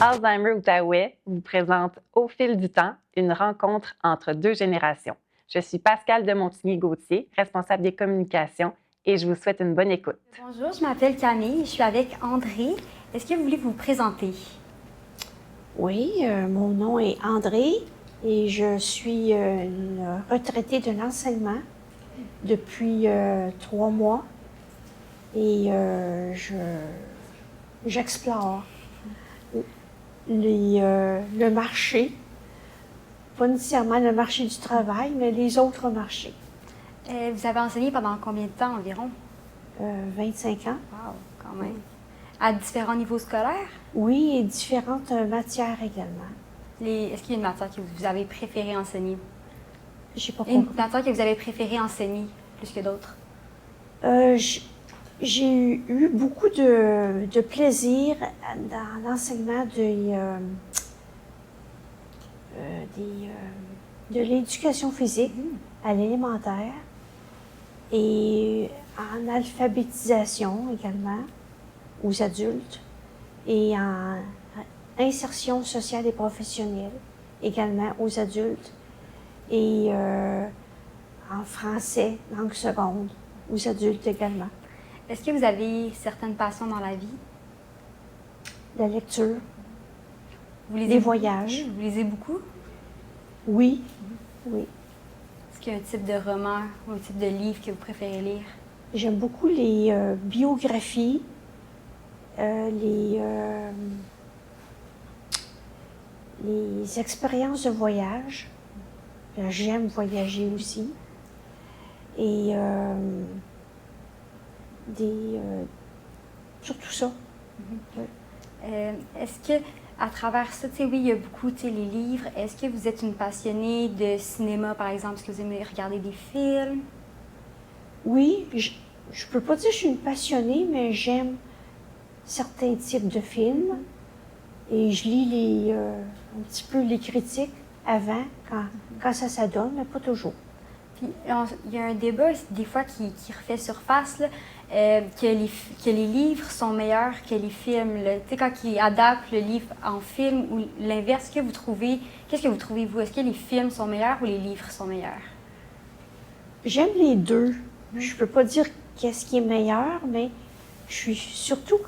Alzheimer-Outaouais vous présente Au fil du temps, une rencontre entre deux générations. Je suis Pascale de Montigny-Gauthier, responsable des communications, et je vous souhaite une bonne écoute. Bonjour, je m'appelle Camille, je suis avec André. Est-ce que vous voulez vous présenter? Oui, mon nom est André et je suis une retraitée de l'enseignement depuis 3 mois et j'explore le marché, pas nécessairement le marché du travail, mais les autres marchés. Vous avez enseigné pendant combien de temps environ? 25 ans. Wow, quand même. À différents niveaux scolaires? Oui, et différentes matières également. Est-ce qu'il y a une matière que vous avez préféré enseigner? J'ai pas Une compris. matière que vous avez préféré enseigner plus que d'autres? J'ai eu beaucoup de plaisir dans l'enseignement de l'éducation physique à l'élémentaire et en alphabétisation également aux adultes et en insertion sociale et professionnelle également aux adultes et en français, langue seconde, aux adultes également. Est-ce que vous avez certaines passions dans la vie? La lecture, Vous lisez les beaucoup? voyages. Vous lisez beaucoup? Oui, oui. Est-ce qu'il y a un type de roman ou un type de livre que vous préférez lire? J'aime beaucoup les biographies, les expériences de voyage. J'aime voyager aussi. Et surtout ça. Est-ce que, à travers ça, tu sais, oui, il y a beaucoup, tu sais, les livres. Est-ce que vous êtes une passionnée de cinéma, par exemple? Est-ce que vous aimez regarder des films? Oui, je peux pas dire que je suis une passionnée, mais j'aime certains types de films. Et je lis un petit peu les critiques avant, quand ça s'adonne, mais pas toujours. Puis, il y a un débat, des fois, qui refait surface, là, que les livres sont meilleurs que les films. Tu sais, quand ils adaptent le livre en film ou l'inverse, qu'est-ce que vous trouvez, vous? Est-ce que les films sont meilleurs ou les livres sont meilleurs? J'aime les deux. Je peux pas dire qu'est-ce qui est meilleur, mais je suis surtout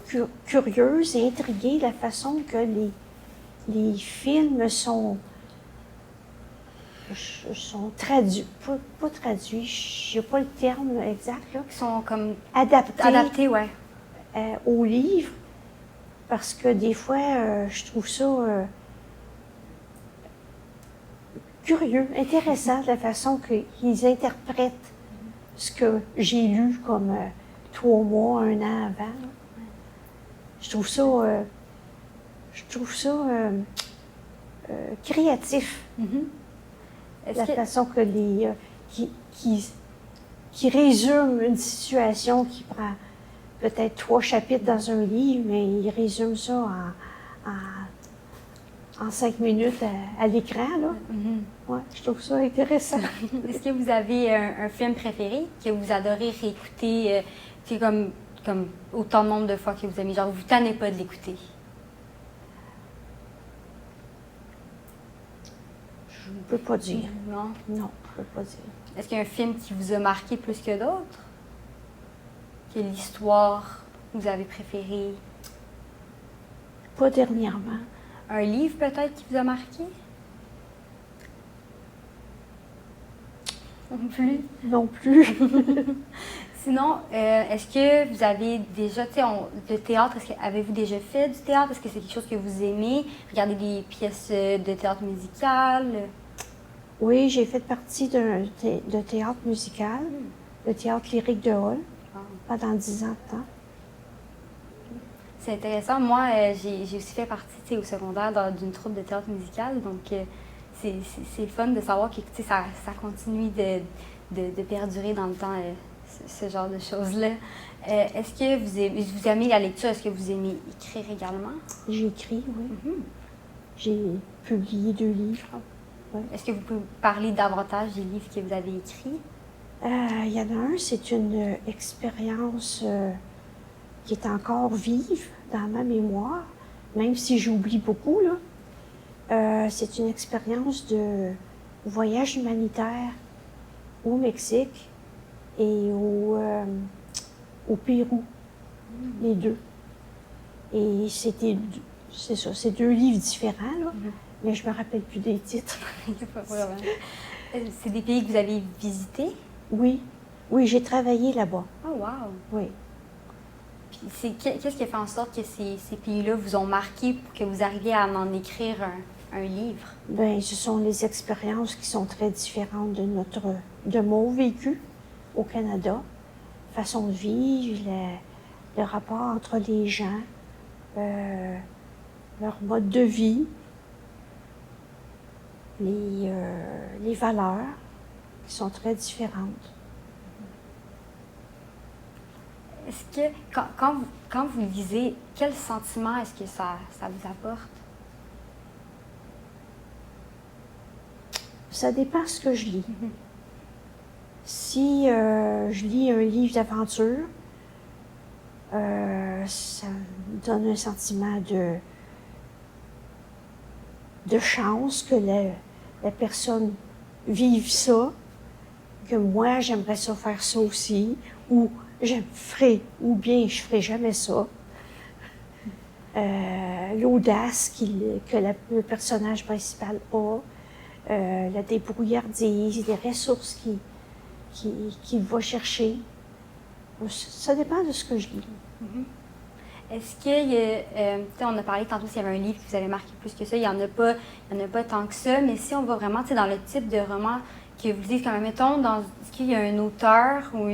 curieuse et intriguée de la façon que les films sont traduits, pas traduits, je n'ai pas le terme exact, là. Ils sont comme Adaptés ouais. Au livre, parce que des fois, je trouve ça curieux, intéressant, de la façon qu'ils interprètent ce que j'ai lu comme 3 mois, 1 an avant. Je trouve ça créatif. La façon que qui résume une situation qui prend peut-être 3 chapitres dans un livre, mais il résume ça en 5 minutes à l'écran, là. Ouais, je trouve ça intéressant. Est-ce que vous avez un film préféré que vous adorez réécouter, comme autant de nombre de fois que vous aimez, genre vous ne tannez pas de l'écouter? Je ne peux pas dire. Non? Non, je ne peux pas dire. Est-ce qu'il y a un film qui vous a marqué plus que d'autres? Quelle histoire vous avez préférée? Pas dernièrement. Un livre peut-être qui vous a marqué? Non plus? Non plus. Sinon, est-ce que vous avez déjà, tu sais, le théâtre, avez-vous déjà fait du théâtre? Est-ce que c'est quelque chose que vous aimez? Regarder des pièces de théâtre musical? Oui, j'ai fait partie de théâtre musical, le théâtre lyrique de Hall, pendant 10 ans de temps. C'est intéressant. Moi, j'ai aussi fait partie, tu sais, au secondaire d'une troupe de théâtre musical, donc c'est fun de savoir que, tu sais, ça continue de perdurer dans le temps, ce genre de choses-là. Est-ce que vous aimez la lecture? Est-ce que vous aimez écrire également? J'ai écrit, oui. J'ai publié 2 livres. Ouais. Est-ce que vous pouvez parler davantage des livres que vous avez écrits? Il y en a un, c'est une expérience qui est encore vive dans ma mémoire. même si j'oublie beaucoup, là, c'est une expérience de voyage humanitaire au Mexique et au Pérou, les deux. Et c'est ça, c'est 2 livres différents, là, mais je me rappelle plus des titres. C'est des pays que vous avez visités? Oui, j'ai travaillé là-bas. Oh, wow! Oui. Puis qu'est-ce qui a fait en sorte que ces pays-là vous ont marqué pour que vous arriviez à en écrire un livre? Bien, ce sont les expériences qui sont très différentes de mon vécu au Canada. Façon de vivre, le rapport entre les gens, leur mode de vie, les valeurs qui sont très différentes. Est-ce que, quand vous lisez, quel sentiment est-ce que ça vous apporte? Ça dépend de ce que je lis. Si je lis un livre d'aventure, ça me donne un sentiment de chance que la personne vive ça, que moi, j'aimerais ça faire ça aussi, ou ou bien je ferai jamais ça. L'audace que le personnage principal a, la débrouillardise, les ressources qu'il va chercher. Ça dépend de ce que je lis. Est-ce qu'il y a, on a parlé tantôt s'il y avait un livre qui vous avait marqué plus que ça, il n'y en a pas tant que ça, mais si on va vraiment dans le type de roman que vous dites, comme mettons, est-ce qu'il y a un auteur ou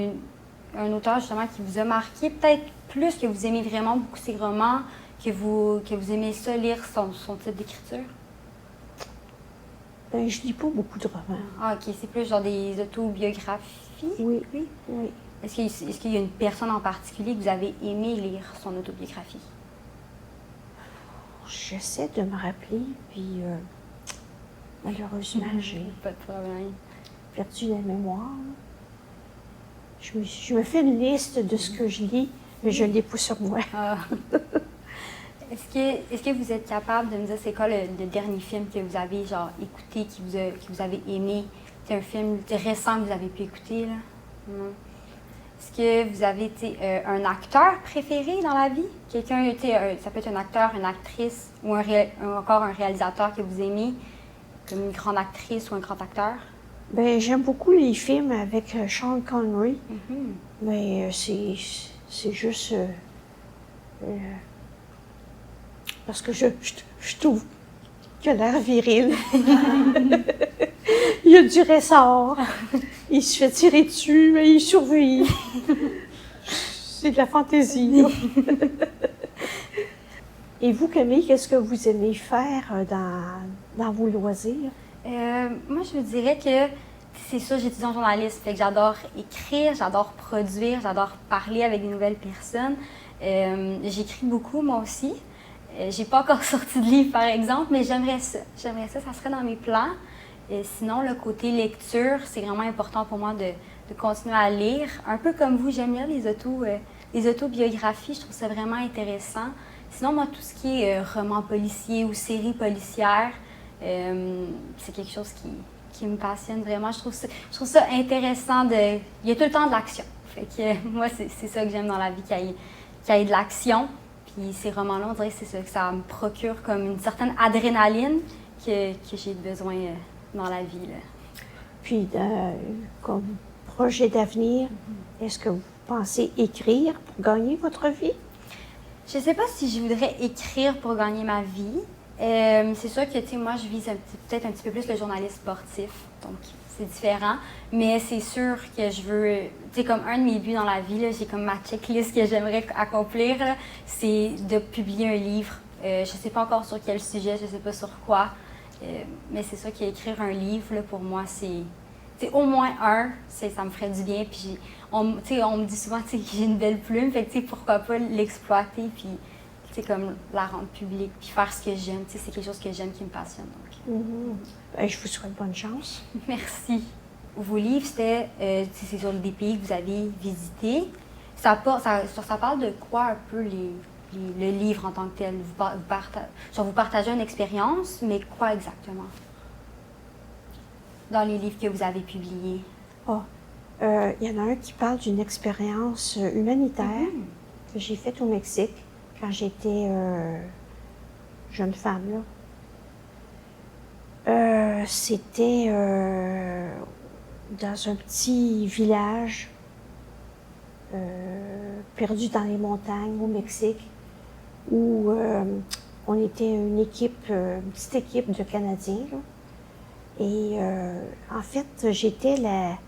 un auteur justement qui vous a marqué, peut-être plus que vous aimez vraiment beaucoup ces romans, que vous aimez ça lire son type d'écriture? Ben, je lis pas beaucoup de romans. Ah, OK, c'est plus genre des autobiographies? Oui. Est-ce qu'il y a une personne en particulier que vous avez aimé lire son autobiographie? J'essaie de me rappeler, puis malheureusement, j'ai Pas de problème. perdu la mémoire. Je me fais une liste de ce que je lis, mais je ne l'ai pas sur moi. Ah. Est-ce que vous êtes capable de me dire c'est quoi le dernier film que vous avez genre écouté, que vous avez aimé? C'est un film récent que vous avez pu écouter, là? Non. Est-ce que vous avez un acteur préféré dans la vie? Quelqu'un, ça peut être un acteur, une actrice ou encore un réalisateur que vous aimez, comme une grande actrice ou un grand acteur? Ben, j'aime beaucoup les films avec Sean Connery, mais c'est juste parce que je trouve qu'il a l'air viril. Il a du ressort, il se fait tirer dessus, mais il survit. C'est de la fantaisie. Et vous, Camille, qu'est-ce que vous aimez faire dans vos loisirs? Moi, je vous dirais que c'est ça, j'étudie en journalisme, fait que j'adore écrire, j'adore produire, j'adore parler avec des nouvelles personnes. J'écris beaucoup, moi aussi. J'ai pas encore sorti de livre, par exemple, mais j'aimerais ça. Ça serait dans mes plans. Sinon, le côté lecture, c'est vraiment important pour moi de continuer à lire. Un peu comme vous, j'aime bien les autobiographies, je trouve ça vraiment intéressant. Sinon, moi, tout ce qui est roman policier ou série policière, c'est quelque chose qui me passionne vraiment. Je trouve ça intéressant. Il y a tout le temps de l'action. Fait que moi, c'est ça que j'aime dans la vie, qu'il y ait de l'action. Puis ces romans-là, on dirait que c'est ça que ça me procure comme une certaine adrénaline que j'ai besoin dans la vie, là. Puis, comme projet d'avenir, est-ce que vous pensez écrire pour gagner votre vie? Je ne sais pas si je voudrais écrire pour gagner ma vie. C'est sûr que, moi, je vise peut-être un petit peu plus le journalisme sportif, donc c'est différent. Mais c'est sûr que je veux, comme un de mes buts dans la vie, là, j'ai comme ma checklist que j'aimerais accomplir, là, c'est de publier un livre. Je ne sais pas encore sur quel sujet, je ne sais pas sur quoi, mais c'est sûr qu'écrire un livre, là, pour moi, c'est au moins un, ça me ferait du bien. Puis on me dit souvent que j'ai une belle plume, fait que pourquoi pas l'exploiter, puis comme la rendre publique, puis faire ce que j'aime. C'est quelque chose que j'aime, qui me passionne. Donc. Ben, je vous souhaite bonne chance. Merci. Vos livres, c'est sur des pays que vous avez visités. Ça parle de quoi un peu le livre en tant que tel? Vous partagez une expérience, mais quoi exactement? Dans les livres que vous avez publiés? Il y en a un qui parle d'une expérience humanitaire que j'ai faite au Mexique quand j'étais jeune femme. C'était dans un petit village perdu dans les montagnes au Mexique où on était une petite équipe de Canadiens. Là. Et en fait, j'étais la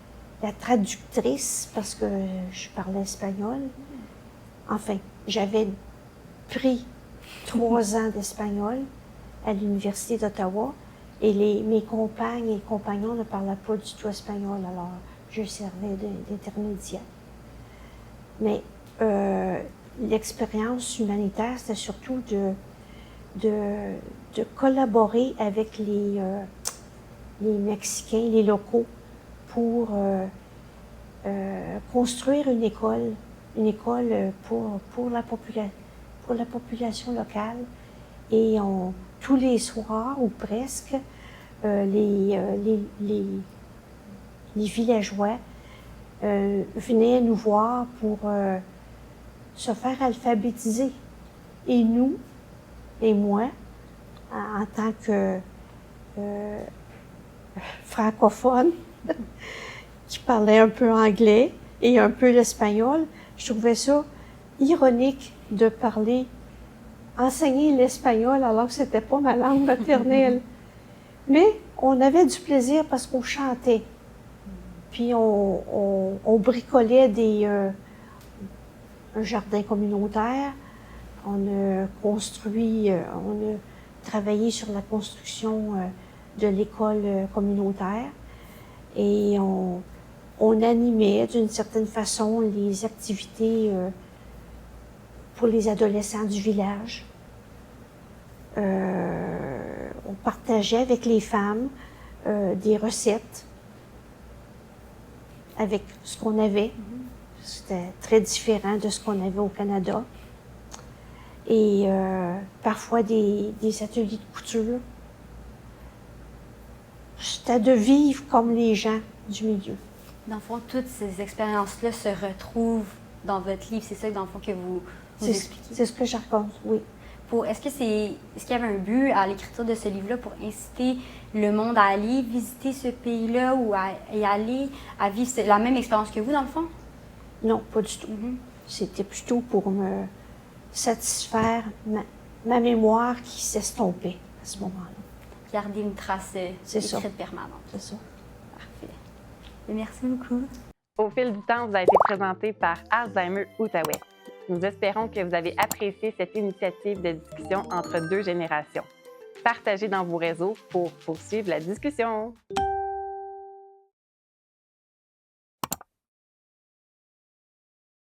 traductrice parce que je parlais espagnol. Enfin, j'avais pris 3 ans d'espagnol à l'Université d'Ottawa et mes compagnes et compagnons ne parlaient pas du tout espagnol, alors je servais d'intermédiaire. Mais l'expérience humanitaire, c'était surtout de collaborer avec les Mexicains, les locaux, pour construire une école pour la population locale. Et tous les soirs, ou presque, les villageois venaient nous voir pour se faire alphabétiser. Et nous, et moi, en tant que francophone, qui parlait un peu anglais et un peu l'espagnol, je trouvais ça ironique de enseigner l'espagnol alors que c'était pas ma langue maternelle. Mais on avait du plaisir parce qu'on chantait. Puis on bricolait un jardin communautaire. On a travaillé sur la construction de l'école communautaire. Et on animait d'une certaine façon les activités pour les adolescents du village. On partageait avec les femmes des recettes avec ce qu'on avait. C'était très différent de ce qu'on avait au Canada. Et parfois des ateliers de couture. C'était de vivre comme les gens du milieu. Dans le fond, toutes ces expériences-là se retrouvent dans votre livre. C'est ça, dans le fond, que vous expliquez? C'est ce que je raconte, oui. Est-ce qu'il y avait un but à l'écriture de ce livre-là pour inciter le monde à aller visiter ce pays-là ou à y aller, à vivre la même expérience que vous, dans le fond? Non, pas du tout. C'était plutôt pour me satisfaire ma mémoire qui s'estompait à ce moment-là. Garder une trace écrite permanente. C'est ça. Parfait. Et merci beaucoup. Au fil du temps, vous avez été présenté par Alzheimer Outaouais. Nous espérons que vous avez apprécié cette initiative de discussion entre 2 générations. Partagez dans vos réseaux pour poursuivre la discussion.